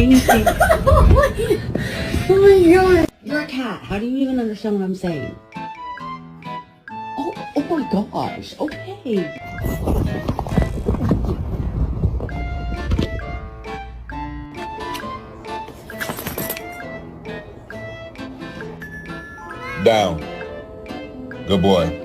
crazy. Oh my god. You're a cat. How do you even understand what I'm saying? Oh my gosh. Okay. Down. Good boy.